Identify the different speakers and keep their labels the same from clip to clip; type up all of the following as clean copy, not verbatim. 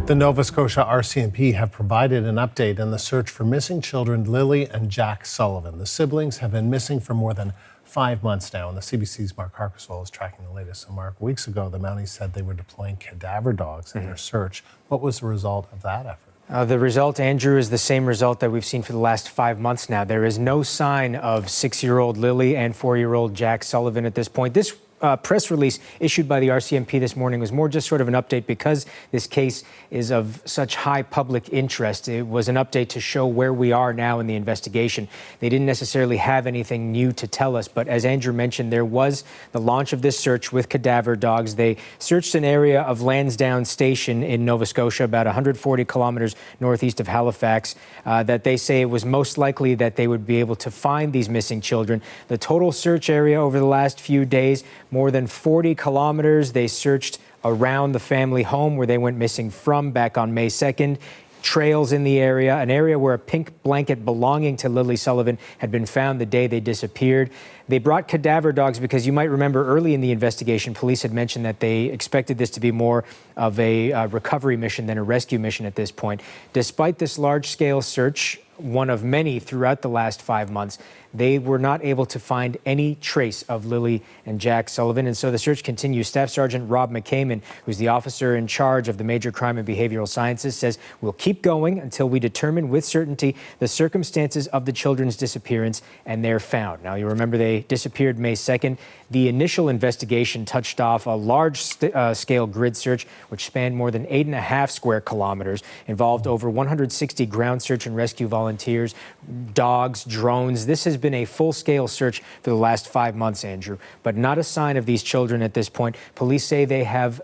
Speaker 1: The Nova Scotia RCMP have provided an update in the search for missing children Lilly and Jack Sullivan. The siblings have been missing for more than 5 months now, and the CBC's Mark Harkisol is tracking the latest. So, Mark, weeks ago, the Mounties said they were deploying cadaver dogs in their search. What was the result of that effort?
Speaker 2: The result, Andrew, is the same result that we've seen for the last 5 months now. There is no sign of 6-year-old Lilly and 4-year-old Jack Sullivan at this point. This press release issued by the RCMP this morning was more just sort of an update because this case is of such high public interest. It was an update to show where we are now in the investigation. They didn't necessarily have anything new to tell us, but as Andrew mentioned, there was the launch of this search with cadaver dogs. They searched an area of Lansdowne Station in Nova Scotia, about 140 kilometers northeast of Halifax, that they say it was most likely that they would be able to find these missing children. The total search area over the last few days, more than 40 kilometers. They searched around the family home where they went missing from back on May 2nd. Trails in the area, an area where a pink blanket belonging to Lilly Sullivan had been found the day they disappeared. They brought cadaver dogs because you might remember early in the investigation, police had mentioned that they expected this to be more of a recovery mission than a rescue mission at this point. Despite this large-scale search, one of many throughout the last 5 months, they were not able to find any trace of Lilly and Jack Sullivan, and so the search continues. Staff Sergeant Rob McCammon, who's the officer in charge of the Major Crime and Behavioral Sciences, says we'll keep going until we determine with certainty the circumstances of the children's disappearance and they're found. Now, you remember they disappeared May 2nd. The initial investigation touched off a large-scale grid search, which spanned more than 8.5 square kilometers, involved over 160 ground search and rescue volunteers, dogs, drones. This has been a full-scale search for the last 5 months, Andrew, but not a sign of these children at this point. Police say they have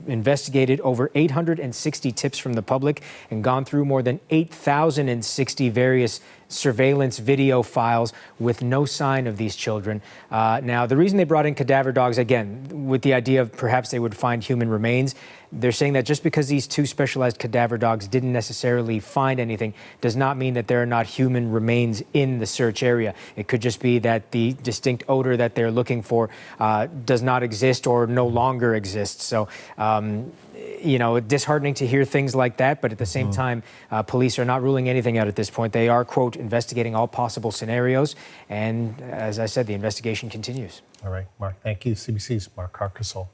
Speaker 2: investigated over 860 tips from the public and gone through more than 8,060 various surveillance video files with no sign of these children. Now, the reason they brought in cadaver dogs, again, with the idea of perhaps they would find human remains, they're saying that just because these two specialized cadaver dogs didn't necessarily find anything does not mean that there are not human remains in the search area. It could just be that the distinct odor that they're looking for does not exist or no longer exists. So, you know, disheartening to hear things like that, but at the same time, police are not ruling anything out at this point. They are, quote, investigating all possible scenarios, and as I said, the investigation continues.
Speaker 1: All right, Mark, thank you. CBC's Mark Harkisol.